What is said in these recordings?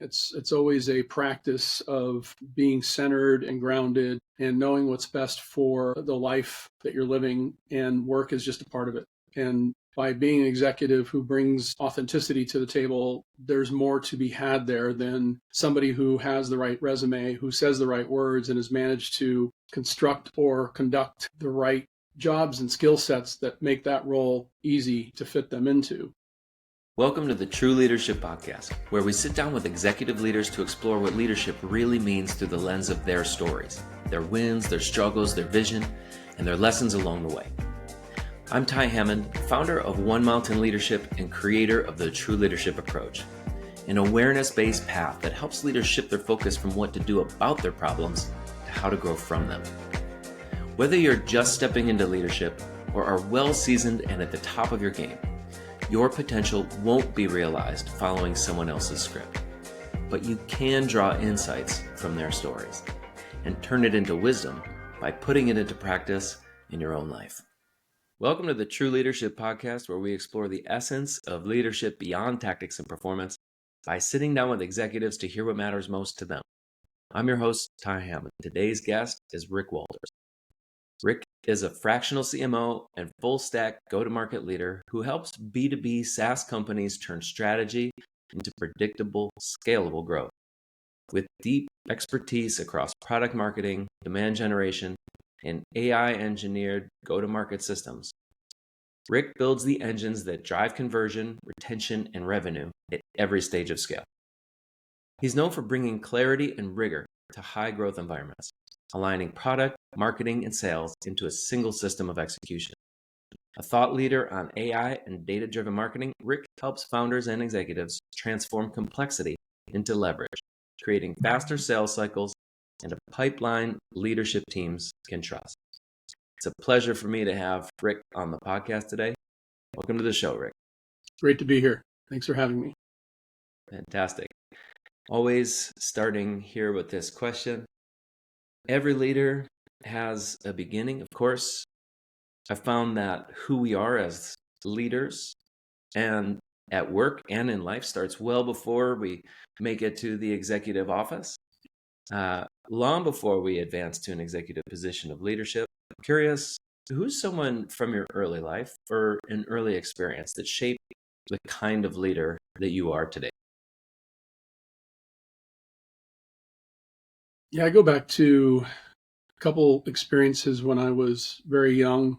It's always a practice of being centered and grounded and knowing what's best for the life that you're living, and work is just a part of it. And by being an executive who brings authenticity to the table, there's more to be had there than somebody who has the right resume, who says the right words, and has managed to construct or conduct the right jobs and skill sets that make that role easy to fit them into. Welcome to the True Leadership Podcast, where we sit down with executive leaders to explore what leadership really means through the lens of their stories, their wins, their struggles, their vision, and their lessons along the way. I'm Ty Hammond, founder of One Mountain Leadership and creator of the True Leadership Approach, an awareness-based path that helps leaders shift their focus from what to do about their problems to how to grow from them. Whether you're just stepping into leadership or are well-seasoned and at the top of your game, your potential won't be realized following someone else's script, but you can draw insights from their stories and turn it into wisdom by putting it into practice in your own life. Welcome to the True Leadership Podcast, where we explore the essence of leadership beyond tactics and performance by sitting down with executives to hear what matters most to them. I'm your host, Ty Hammond. Today's guest is Rik Walters. Rik is a fractional CMO and full-stack go-to-market leader who helps B2B SaaS companies turn strategy into predictable, scalable growth. With deep expertise across product marketing, demand generation, and AI-engineered go-to-market systems, Rik builds the engines that drive conversion, retention, and revenue at every stage of scale. He's known for bringing clarity and rigor to high-growth environments, aligning product, marketing, and sales into a single system of execution. A thought leader on AI and data-driven marketing, Rik helps founders and executives transform complexity into leverage, creating faster sales cycles and a pipeline leadership teams can trust. It's a pleasure for me to have Rik on the podcast today. Welcome to the show, Rik. Great to be here. Thanks for having me. Fantastic. Always starting here with this question. Every leader has a beginning, of course. I found that who we are as leaders and at work and in life starts well before we make it to the executive office, long before we advance to an executive position of leadership. I'm curious, who's someone from your early life or an early experience that shaped the kind of leader that you are today? Yeah, I go back to a couple experiences when I was very young,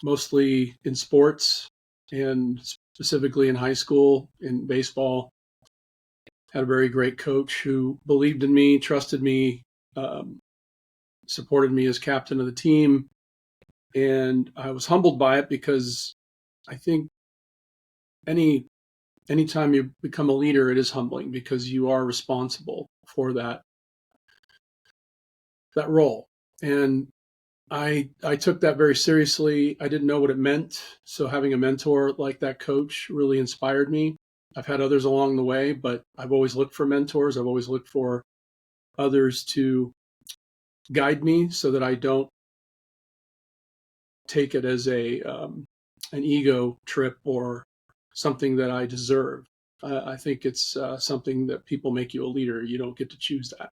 mostly in sports and specifically in high school in baseball. Had a very great coach who believed in me, trusted me, supported me as captain of the team. And I was humbled by it because I think anytime you become a leader, it is humbling because you are responsible for that role. And I took that very seriously. I didn't know what it meant. So having a mentor like that coach really inspired me. I've had others along the way, but I've always looked for mentors. I've always looked for others to guide me so that I don't take it as an ego trip or something that I deserve. I think it's something that people make you a leader. You don't get to choose that.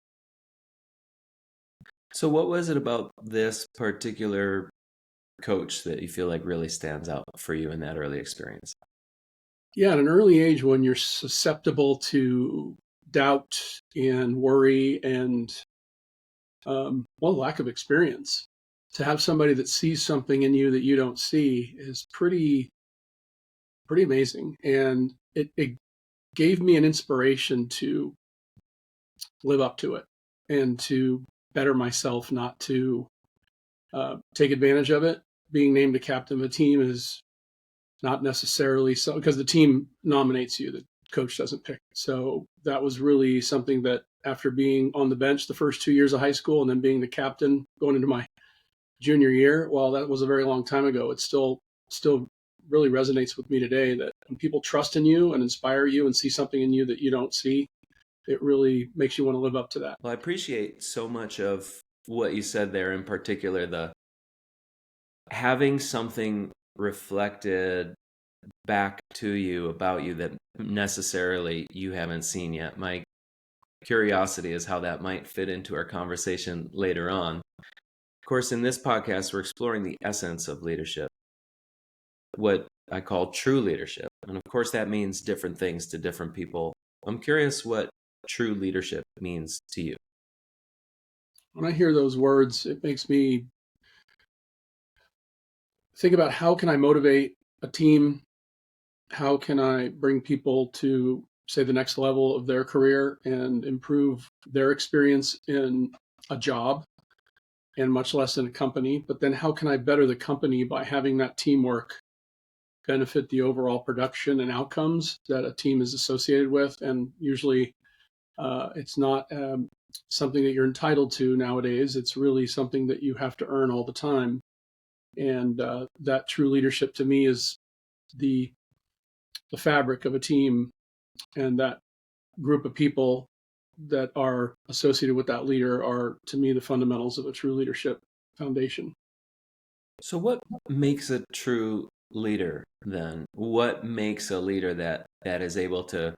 So what was it about this particular coach that you feel like really stands out for you in that early experience? Yeah, at an early age when you're susceptible to doubt and worry and lack of experience, to have somebody that sees something in you that you don't see is pretty amazing. And it gave me an inspiration to live up to it and to better myself, not to take advantage of it. Being named a captain of a team is not necessarily so, because the team nominates you, the coach doesn't pick. So that was really something that after being on the bench the first 2 years of high school and then being the captain going into my junior year, while that was a very long time ago, it still really resonates with me today that when people trust in you and inspire you and see something in you that you don't see, it really makes you want to live up to that. Well, I appreciate so much of what you said there, in particular, the having something reflected back to you about you that necessarily you haven't seen yet. My curiosity is how that might fit into our conversation later on. Of course, in this podcast, we're exploring the essence of leadership, what I call true leadership. And of course, that means different things to different people. I'm curious what true leadership means to you. When I hear those words, it makes me think about how can I motivate a team? How can I bring people to, say, the next level of their career and improve their experience in a job and much less in a company? But then how can I better the company by having that teamwork benefit the overall production and outcomes that a team is associated with? And usually it's not something that you're entitled to nowadays. It's really something that you have to earn all the time. And that true leadership to me is the fabric of a team, and that group of people that are associated with that leader are, to me, the fundamentals of a true leadership foundation. So, what makes a true leader then? What makes a leader that is able to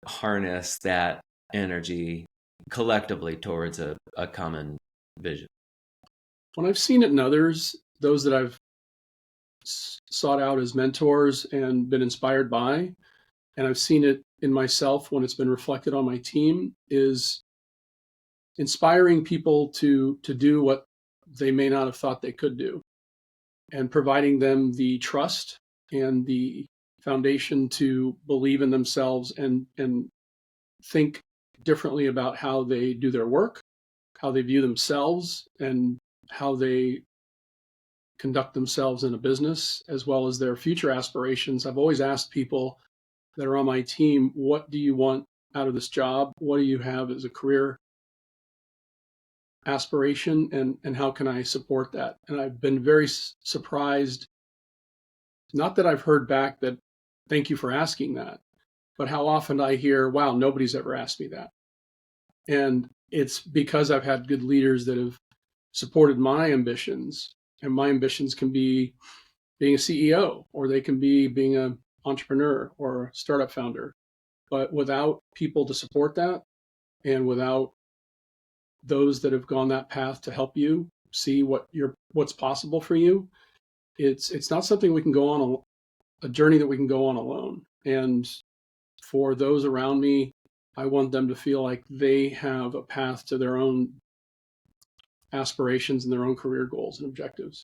harness that energy collectively towards a common vision? When I've seen it in others, those that I've sought out as mentors and been inspired by, and I've seen it in myself when it's been reflected on my team, is inspiring people to do what they may not have thought they could do, and providing them the trust and the foundation to believe in themselves and think differently about how they do their work, how they view themselves, and how they conduct themselves in a business, as well as their future aspirations. I've always asked people that are on my team, what do you want out of this job? What do you have as a career aspiration, and how can I support that? And I've been very surprised, not that I've heard back that thank you for asking that, but how often I hear, wow, nobody's ever asked me that. And it's because I've had good leaders that have supported my ambitions, and my ambitions can be being a CEO, or they can be being an entrepreneur or a startup founder. But without people to support that, and without those that have gone that path to help you see what's possible for you, it's not something we can go on a journey that we can go on alone. And for those around me, I want them to feel like they have a path to their own aspirations and their own career goals and objectives.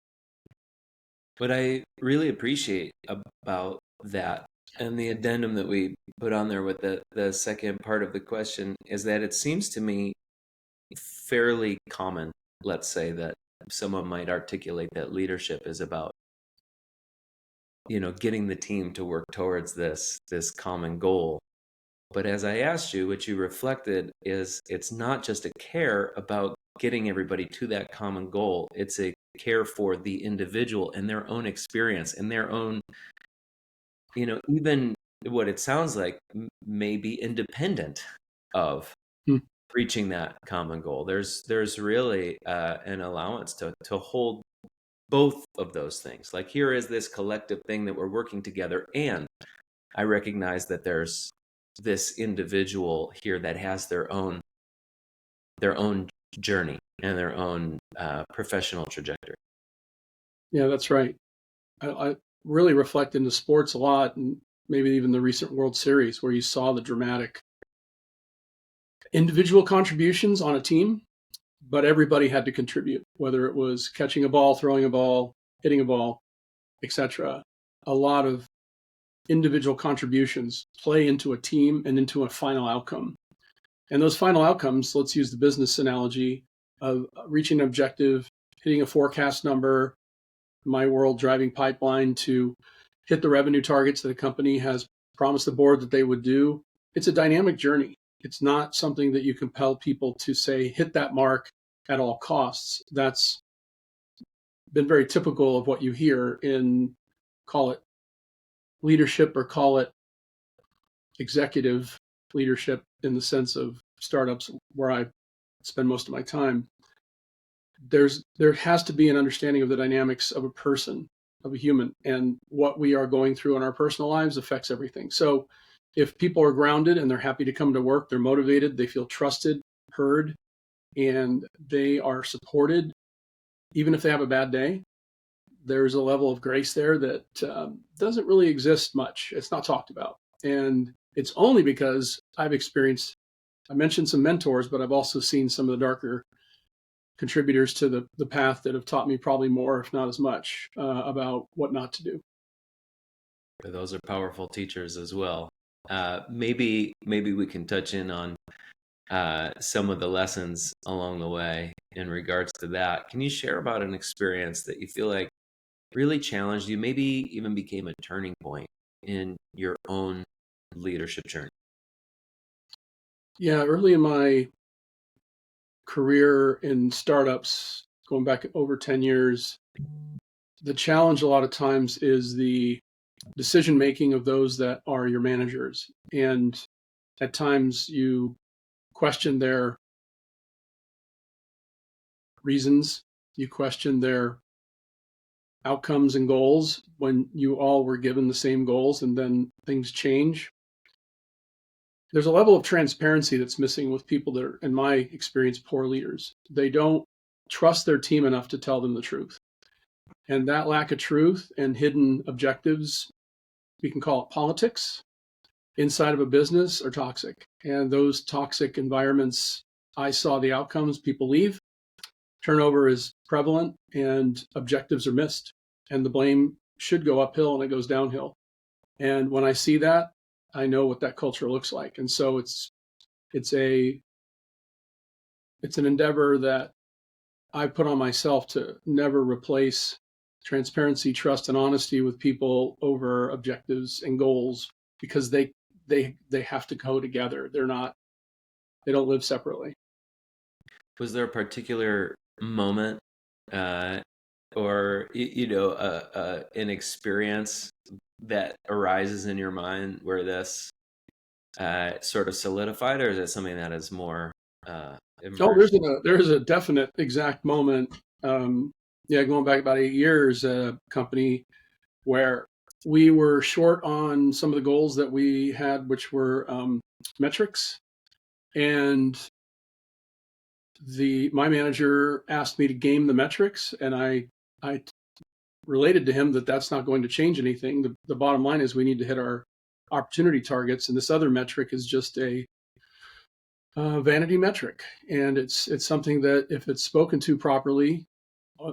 What I really appreciate about that, and the addendum that we put on there with the second part of the question, is that it seems to me fairly common, let's say, that someone might articulate that leadership is about, getting the team to work towards this common goal. But as I asked you, what you reflected is it's not just a care about getting everybody to that common goal. It's a care for the individual and their own experience and their own, even what it sounds like may be independent of reaching that common goal. There's really an allowance to hold both of those things. Like, here is this collective thing that we're working together, and I recognize that there's this individual here that has their own journey and their own professional trajectory. Yeah, that's right. I really reflect into sports a lot, and maybe even the recent World Series, where you saw the dramatic individual contributions on a team, but everybody had to contribute, whether it was catching a ball, throwing a ball, hitting a ball, etc. A lot of individual contributions play into a team and into a final outcome. And those final outcomes, let's use the business analogy of reaching an objective, hitting a forecast number, my world driving pipeline to hit the revenue targets that a company has promised the board that they would do. It's a dynamic journey. It's not something that you compel people to say, hit that mark at all costs. That's been very typical of what you hear in, call it leadership or call it executive leadership in the sense of startups where I spend most of my time. There has to be an understanding of the dynamics of a person of a human, and what we are going through in our personal lives affects everything. So if people are grounded and they're happy to come to work, they're motivated, they feel trusted, heard, and they are supported, even if they have a bad day, there's a level of grace there that doesn't really exist much. It's not talked about. And it's only because I mentioned some mentors, but I've also seen some of the darker contributors to the path that have taught me probably more, if not as much, about what not to do. Those are powerful teachers as well. Maybe we can touch in on some of the lessons along the way in regards to that. Can you share about an experience that you feel like really challenged you, maybe even became a turning point in your own leadership journey? Yeah, early in my career in startups, going back over 10 years, the challenge a lot of times is the decision making of those that are your managers. And at times you question their reasons, you question their outcomes and goals when you all were given the same goals and then things change. There's a level of transparency that's missing with people that are, in my experience, poor leaders. They don't trust their team enough to tell them the truth. And that lack of truth and hidden objectives, we can call it politics, inside of a business are toxic. And those toxic environments, I saw the outcomes. People leave, turnover is prevalent, and objectives are missed. And the blame should go uphill and it goes downhill. And when I see that, I know what that culture looks like. And so it's an endeavor that I put on myself to never replace transparency, trust, and honesty with people over objectives and goals, because they have to go together. They don't live separately. Was there a particular moment or an experience that arises in your mind where this sort of solidified, or is it something that is more Oh, emerged? there's a definite exact moment. Going back about 8 years, a company where we were short on some of the goals that we had, which were metrics, and my manager asked me to game the metrics, and I related to him that that's not going to change anything. The bottom line is we need to hit our opportunity targets, and this other metric is just a vanity metric, and it's something that if it's spoken to properly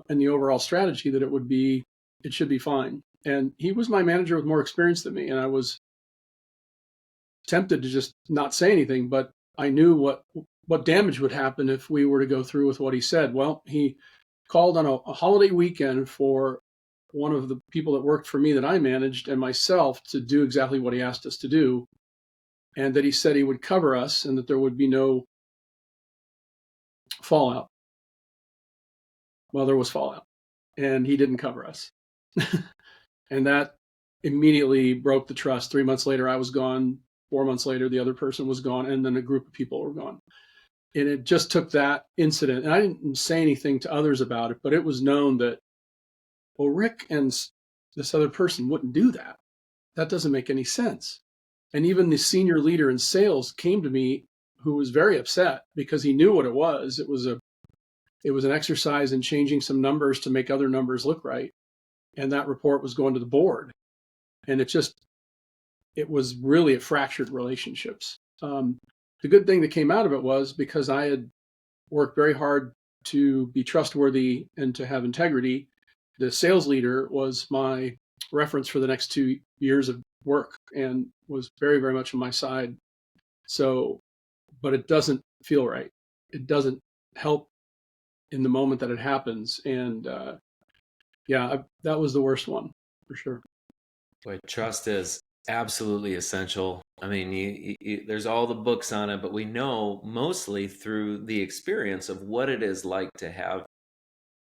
in the overall strategy, that it should be fine. And he was my manager with more experience than me, and I was tempted to just not say anything, but I knew what damage would happen if we were to go through with what he said. Well, he called on a holiday weekend for one of the people that worked for me that I managed and myself to do exactly what he asked us to do, and that he said he would cover us and that there would be no fallout. Well, there was fallout, and he didn't cover us. And that immediately broke the trust. 3 months later, I was gone. 4 months later, the other person was gone, and then a group of people were gone. And it just took that incident. And I didn't say anything to others about it, but it was known that, well, Rik and this other person wouldn't do that. That doesn't make any sense. And even the senior leader in sales came to me, who was very upset because he knew what it was. It was an exercise in changing some numbers to make other numbers look right. And that report was going to the board. And it was really a fractured relationships. The good thing that came out of it was, because I had worked very hard to be trustworthy and to have integrity, the sales leader was my reference for the next 2 years of work and was very, very much on my side. So, but it doesn't feel right. It doesn't help in the moment that it happens. And that was the worst one for sure. Boy, trust is absolutely essential. I mean, there's all the books on it, but we know mostly through the experience of what it is like to have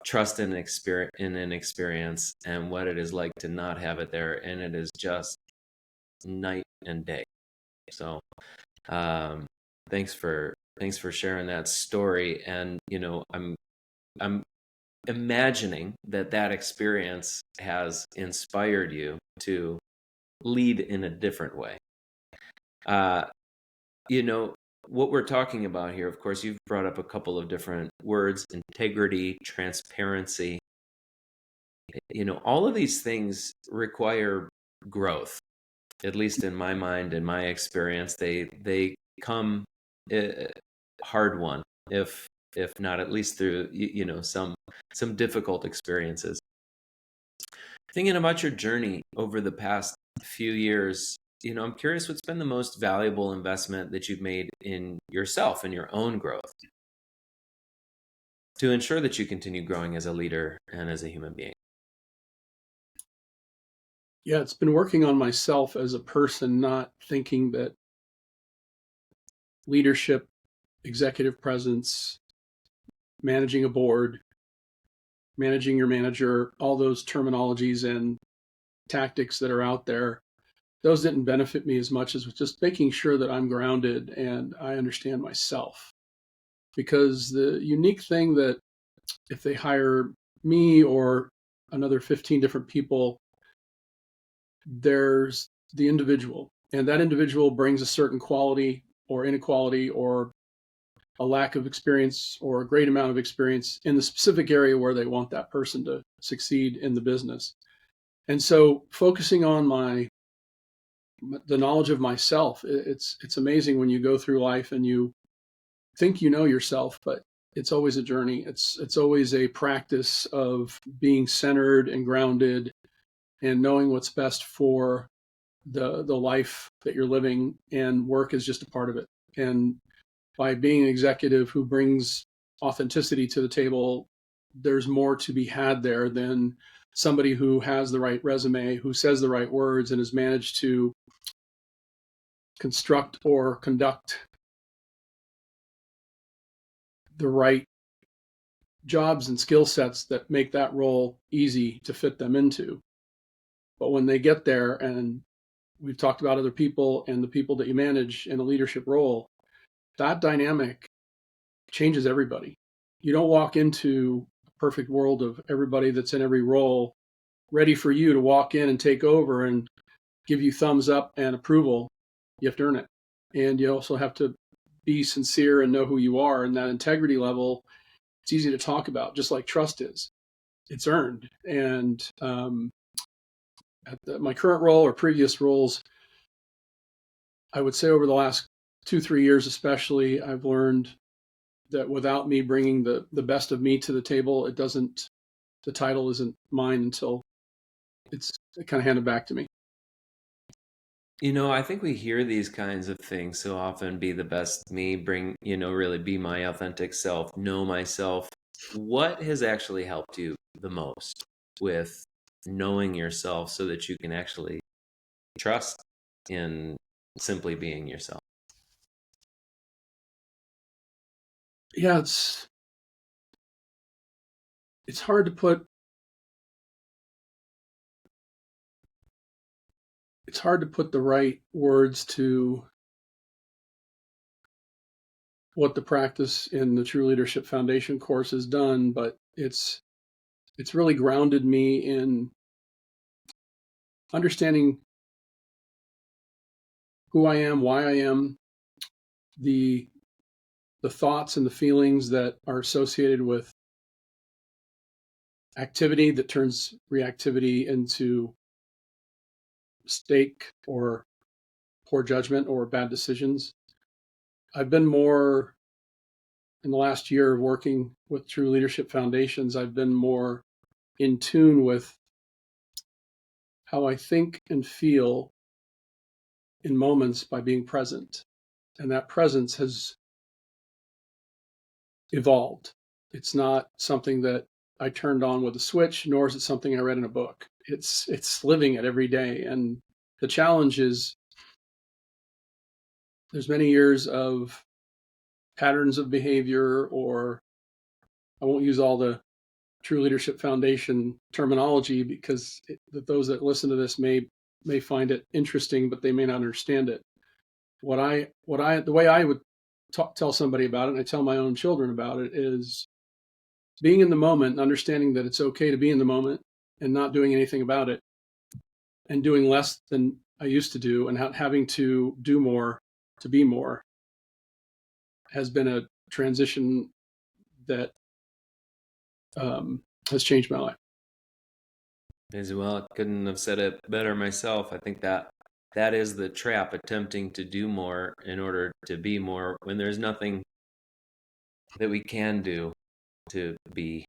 trust in an experience and what it is like to not have it there, and it is just night and day. So, thanks for sharing that story. And I'm imagining that experience has inspired you to lead in a different way. You know, what we're talking about here, of course, you've brought up a couple of different words: integrity, transparency. All of these things require growth. At least in my mind, in my experience, they come hard won, if not at least through some difficult experiences. Thinking about your journey over the past few years, I'm curious, what's been the most valuable investment that you've made in yourself and your own growth to ensure that you continue growing as a leader and as a human being? Yeah, it's been working on myself as a person, not thinking that leadership, executive presence, managing a board, managing your manager, all those terminologies and tactics that are out there, those didn't benefit me as much as just making sure that I'm grounded and I understand myself. Because the unique thing that if they hire me or another 15 different people, there's the individual, and that individual brings a certain quality or inequality or a lack of experience or a great amount of experience in the specific area where they want that person to succeed in the business. And so focusing on the knowledge of myself, it's amazing when you go through life and you think you know yourself, but it's always a journey. It's always a practice of being centered and grounded and knowing what's best for the life that you're living, and work is just a part of it. And by being an executive who brings authenticity to the table, there's more to be had there than somebody who has the right resume, who says the right words, and has managed to construct or conduct the right jobs and skill sets that make that role easy to fit them into. But when they get there, and we've talked about other people and the people that you manage in a leadership role, that dynamic changes everybody. You don't walk into a perfect world of everybody that's in every role ready for you to walk in and take over and give you thumbs up and approval. You have to earn it. And you also have to be sincere and know who you are. And that integrity level, it's easy to talk about, just like trust is. It's earned. And my current role or previous roles, I would say over the last 2-3 years especially, I've learned that without me bringing the best of me to the table, the title isn't mine until it's kind of handed back to me. I think we hear these kinds of things so often: be the best me, bring, really be my authentic self, know myself. What has actually helped you the most with knowing yourself so that you can actually trust in simply being yourself? Yeah, it's hard to put the right words to what the practice in the True Leadership Foundation course has done, but it's really grounded me in understanding who I am, why I am, the thoughts and the feelings that are associated with activity that turns reactivity into mistake or poor judgment or bad decisions. I've been more, in the last year of working with True Leadership Foundations, I've been more in tune with how I think and feel in moments by being present. And that presence has evolved. It's not something that I turned on with a switch, nor is it something I read in a book. It's living it every day. And the challenge is there's many years of patterns of behavior, or I won't use all the True Leadership Foundation terminology because those that listen to this may find it interesting, but they may not understand it. The way I would tell somebody about it, and I tell my own children about it, is being in the moment, understanding that it's okay to be in the moment and not doing anything about it, and doing less than I used to do, and having to do more to be more, has been a transition that has changed my life. As well, couldn't have said it better myself. I think that is the trap, attempting to do more in order to be more when there's nothing that we can do to be.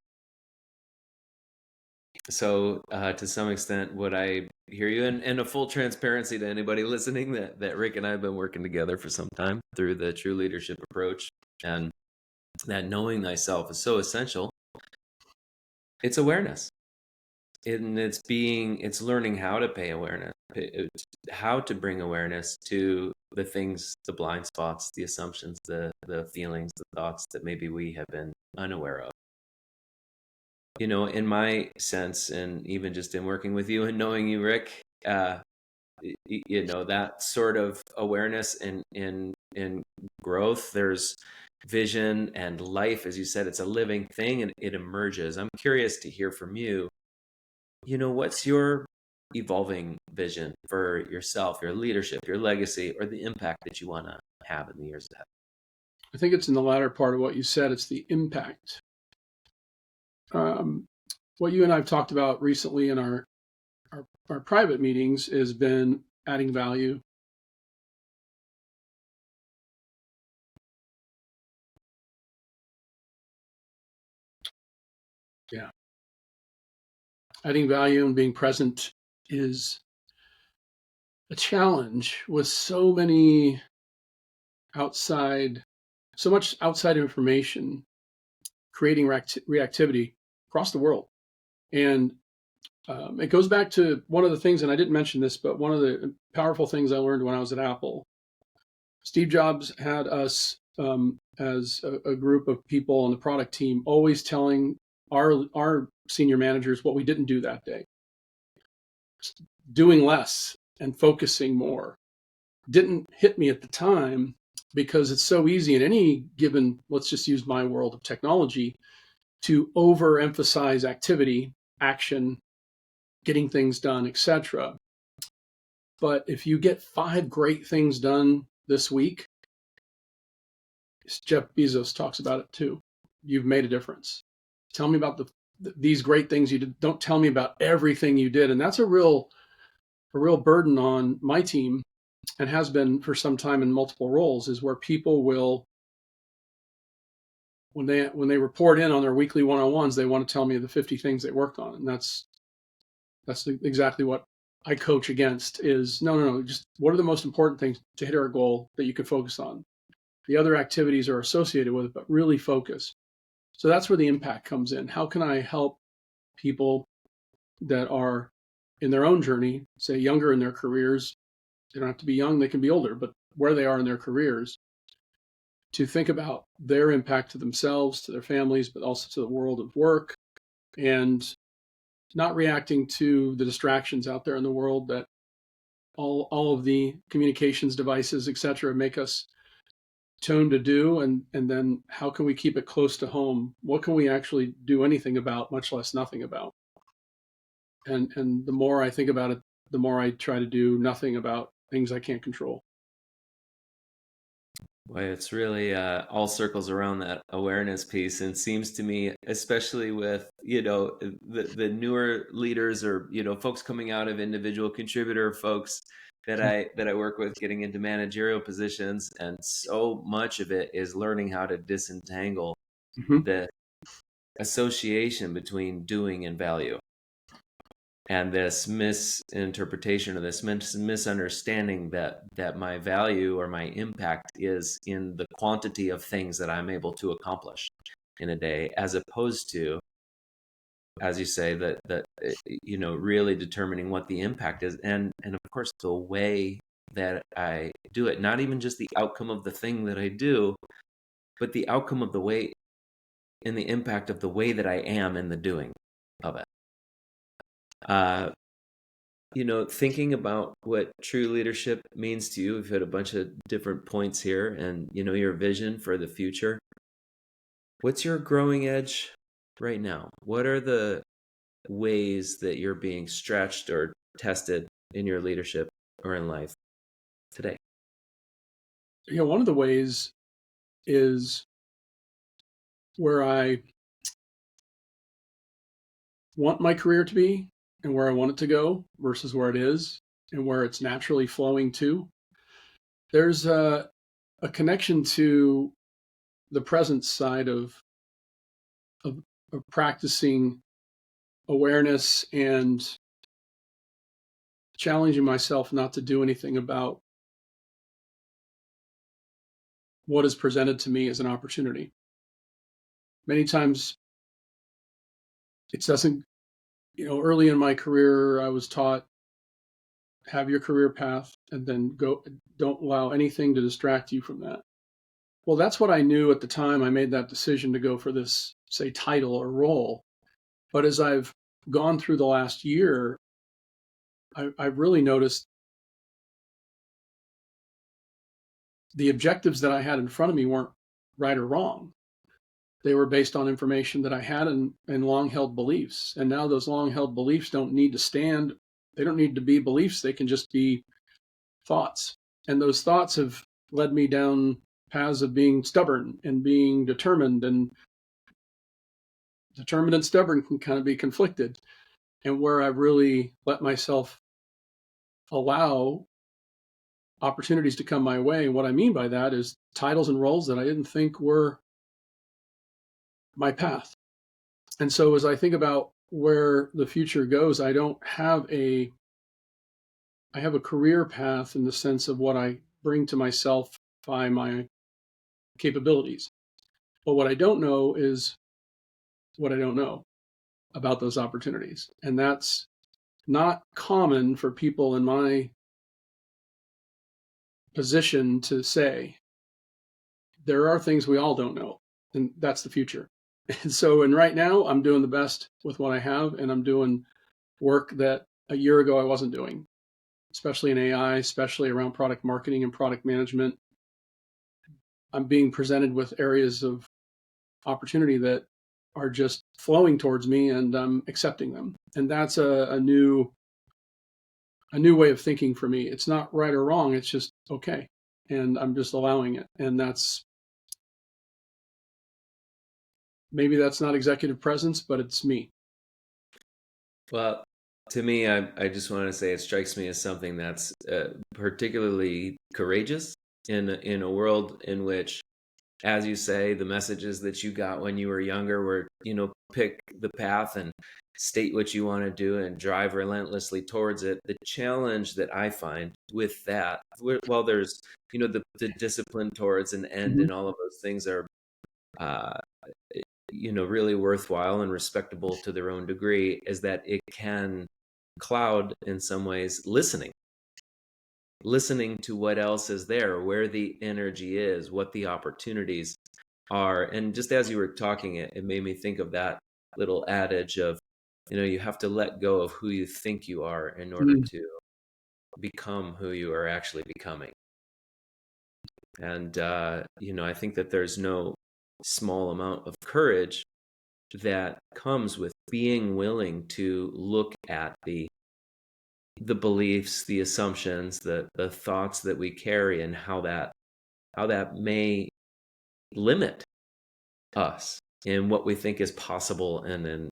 So to some extent, what I hear you, and a full transparency to anybody listening, that Rik and I have been working together for some time through the True Leadership approach, and that knowing thyself is so essential. It's awareness. And it's learning how to pay awareness, how to bring awareness to the things, the blind spots, the assumptions, the feelings, the thoughts that maybe we have been unaware of. You know, in my sense, and even just in working with you and knowing you, Rik, you know, that sort of awareness and in growth, there's vision and life, as you said, it's a living thing and it emerges. I'm curious to hear from you. You know, what's your evolving vision for yourself, your leadership, your legacy, or the impact that you want to have in the years ahead? I think it's in the latter part of what you said. It's the impact. What you and I have talked about recently in our private meetings has been adding value. Yeah. Adding value and being present is a challenge with so much outside information creating reactivity across the world. And it goes back to one of the things, and I didn't mention this, but one of the powerful things I learned when I was at Apple. Steve Jobs had us as a group of people on the product team always telling our senior managers what we didn't do that day. Doing less and focusing more didn't hit me at the time because it's so easy in any given, let's just use my world of technology, to overemphasize activity, action, getting things done, etc. But if you get 5 great things done this week, Jeff Bezos talks about it too. You've made a difference. Tell me about these great things you did. Don't tell me about everything you did. And that's a real burden on my team, and has been for some time in multiple roles, is where people will, when they report in on their weekly one-on-ones, they want to tell me the 50 things they worked on. And that's exactly what I coach against is no, just what are the most important things to hit our goal that you can focus on? The other activities are associated with it, but really focus. So that's where the impact comes in. How can I help people that are in their own journey, say younger in their careers? They don't have to be young, they can be older, but where they are in their careers, to think about their impact to themselves, to their families, but also to the world of work, and not reacting to the distractions out there in the world that all of the communications devices, et cetera, make us tone to do. And then how can we keep it close to home? What can we actually do anything about, much less nothing about? And the more I think about it, the more I try to do nothing about things I can't control. Boy, it's really all circles around that awareness piece, and seems to me, especially with, you know, the newer leaders, or, you know, folks coming out of individual contributor folks that I work with, getting into managerial positions, and so much of it is learning how to disentangle the association between doing and value. And this misinterpretation, or this misunderstanding that my value or my impact is in the quantity of things that I'm able to accomplish in a day, as opposed to, as you say, that you know, really determining what the impact is, and of course the way that I do it, not even just the outcome of the thing that I do, but the outcome of the way and the impact of the way that I am in the doing of it. You know, thinking about what true leadership means to you, we've hit a bunch of different points here, and, you know, your vision for the future. What's your growing edge right now? What are the ways that you're being stretched or tested in your leadership or in life today? One of the ways is where I want my career to be and where I want it to go versus where it is and where it's naturally flowing to. There's a connection to the present side of, of practicing awareness and challenging myself not to do anything about what is presented to me as an opportunity. Many times it doesn't, early in my career, I was taught have your career path and then go, don't allow anything to distract you from that. Well, that's what I knew at the time I made that decision to go for this, say, title or role. But as I've gone through the last year, I've really noticed the objectives that I had in front of me weren't right or wrong. They were based on information that I had and long-held beliefs. And now those long-held beliefs don't need to stand. They don't need to be beliefs. They can just be thoughts. And those thoughts have led me down paths of being stubborn and being determined. And determined and stubborn can kind of be conflicted. And where I've really let myself allow opportunities to come my way. What I mean by that is titles and roles that I didn't think were my path. And so as I think about where the future goes, I have a career path in the sense of what I bring to myself by my capabilities. But what I don't know is what I don't know about those opportunities. And that's not common for people in my position to say. There are things we all don't know, and that's the future. And right now, I'm doing the best with what I have, and I'm doing work that a year ago I wasn't doing, especially in AI, especially around product marketing and product management. I'm being presented with areas of opportunity that are just flowing towards me, and I'm accepting them. And that's a new way of thinking for me. It's not right or wrong. It's just okay, and I'm just allowing it. And maybe that's not executive presence, but it's me. Well, to me, I just want to say it strikes me as something that's particularly courageous in a world in which, as you say, the messages that you got when you were younger were, pick the path and state what you want to do and drive relentlessly towards it. The challenge that I find with that, while there's, the discipline towards an end Mm-hmm. and all of those things are, really worthwhile and respectable to their own degree, is that it can cloud in some ways listening to what else is there, where the energy is, what the opportunities are. And just as you were talking, it made me think of that little adage of, you have to let go of who you think you are in order Mm-hmm. to become who you are actually becoming. And, I think that there's no small amount of courage that comes with being willing to look at the beliefs, the assumptions, the thoughts that we carry, and how that may limit us in what we think is possible and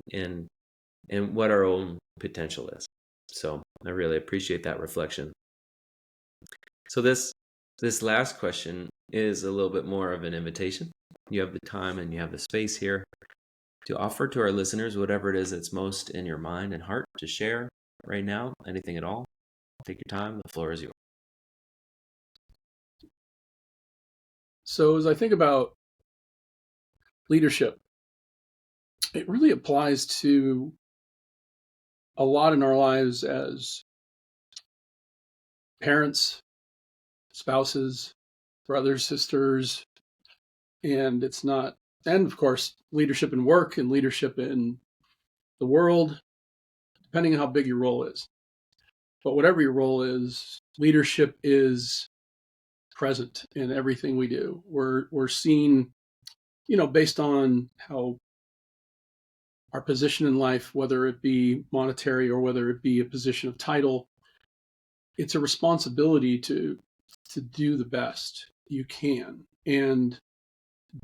what our own potential is. So I really appreciate that reflection. So this last question is a little bit more of an invitation. You have the time and you have the space here to offer to our listeners whatever it is that's most in your mind and heart to share right now, anything at all. Take your time. The floor is yours. So as I think about leadership, it really applies to a lot in our lives as parents, spouses, brothers, sisters, and of course, leadership in work and leadership in the world, depending on how big your role is. But whatever your role is, leadership is present in everything we do. We're seen, based on how our position in life, whether it be monetary or whether it be a position of title, it's a responsibility to do the best you can and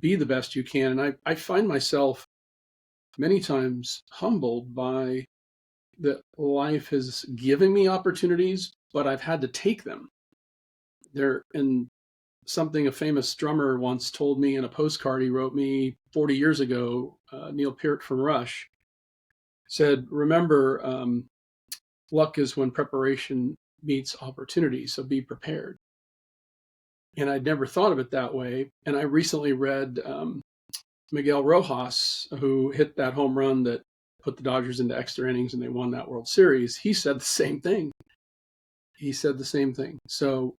be the best you can. And I find myself many times humbled by that life has given me opportunities, but I've had to take them. And something a famous drummer once told me in a postcard he wrote me 40 years ago, Neil Peart from Rush, said, remember, luck is when preparation meets opportunity, so be prepared. And I'd never thought of it that way. And I recently read Miguel Rojas, who hit that home run that put the Dodgers into extra innings and they won that World Series. He said the same thing. So,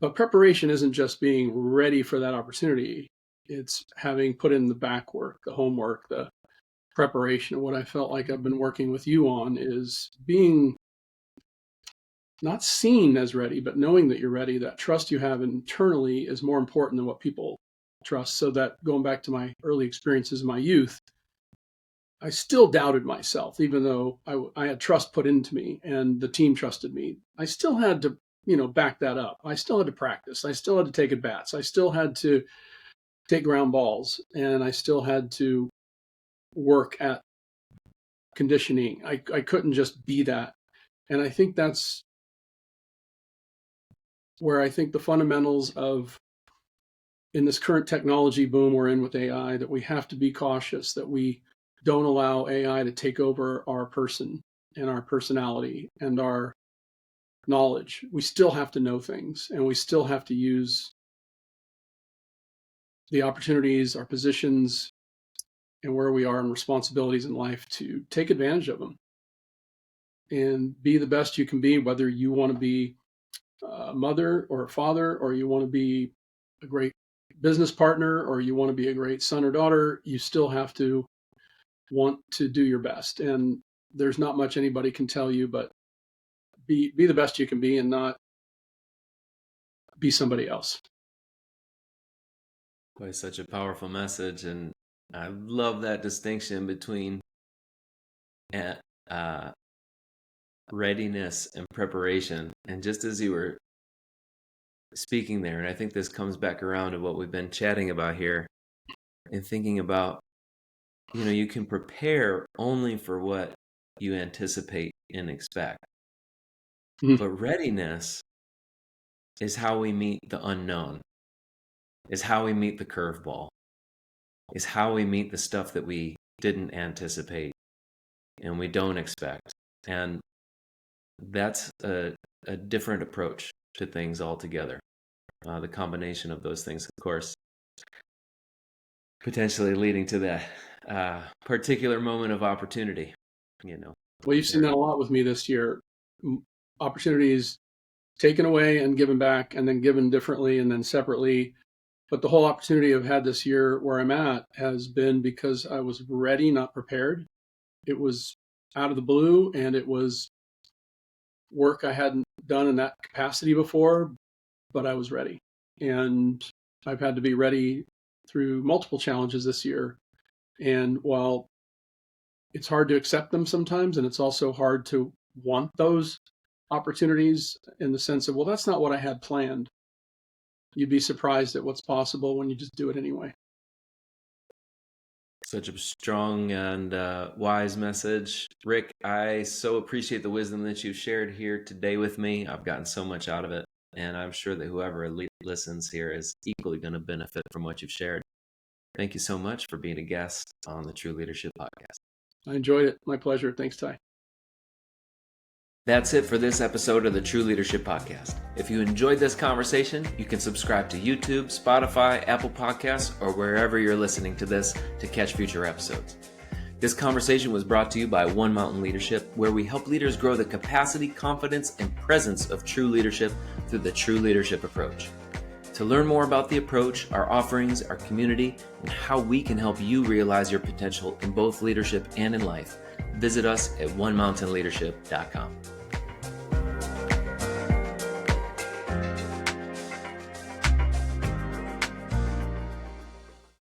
but preparation isn't just being ready for that opportunity. It's having put in the back work, the homework, the preparation. What I felt like I've been working with you on is being not seen as ready, but knowing that you're ready. That trust you have internally is more important than what people trust. So that, going back to my early experiences in my youth, I still doubted myself, even though I had trust put into me and the team trusted me. I still had to, back that up. I still had to practice. I still had to take at bats. I still had to take ground balls, and I still had to work at conditioning. I couldn't just be that. And I think that's where I think the fundamentals of, in this current technology boom we're in with AI, that we have to be cautious, that we don't allow AI to take over our person and our personality and our knowledge. We still have to know things, and we still have to use the opportunities, our positions, and where we are in responsibilities in life to take advantage of them and be the best you can be, whether you want to be a mother or a father, or you want to be a great business partner, or you want to be a great son or daughter. You still have to want to do your best. And there's not much anybody can tell you, but be the best you can be and not be somebody else. Boy, such a powerful message. And I love that distinction between readiness and preparation. And just as you were speaking there, and I think this comes back around to what we've been chatting about here and thinking about, you can prepare only for what you anticipate and expect. Mm-hmm. But readiness is how we meet the unknown, is how we meet the curveball, is how we meet the stuff that we didn't anticipate and we don't expect. And that's a different approach to things altogether. The combination of those things, of course, potentially leading to that particular moment of opportunity. Well, you've seen that a lot with me this year. Opportunities taken away and given back, and then given differently and then separately. But the whole opportunity I've had this year where I'm at has been because I was ready, not prepared. It was out of the blue, and it was work I hadn't done in that capacity before, but I was ready. And I've had to be ready through multiple challenges this year. And while it's hard to accept them sometimes, and it's also hard to want those opportunities in the sense of, well, that's not what I had planned. You'd be surprised at what's possible when you just do it anyway. Such a strong and wise message. Rik, I so appreciate the wisdom that you've shared here today with me. I've gotten so much out of it, and I'm sure that whoever listens here is equally going to benefit from what you've shared. Thank you so much for being a guest on the True Leadership Podcast. I enjoyed it. My pleasure. Thanks, Ty. That's it for this episode of the True Leadership Podcast. If you enjoyed this conversation, you can subscribe to YouTube, Spotify, Apple Podcasts, or wherever you're listening to this to catch future episodes. This conversation was brought to you by One Mountain Leadership, where we help leaders grow the capacity, confidence, and presence of true leadership through the True Leadership approach. To learn more about the approach, our offerings, our community, and how we can help you realize your potential in both leadership and in life, visit us at onemountainleadership.com.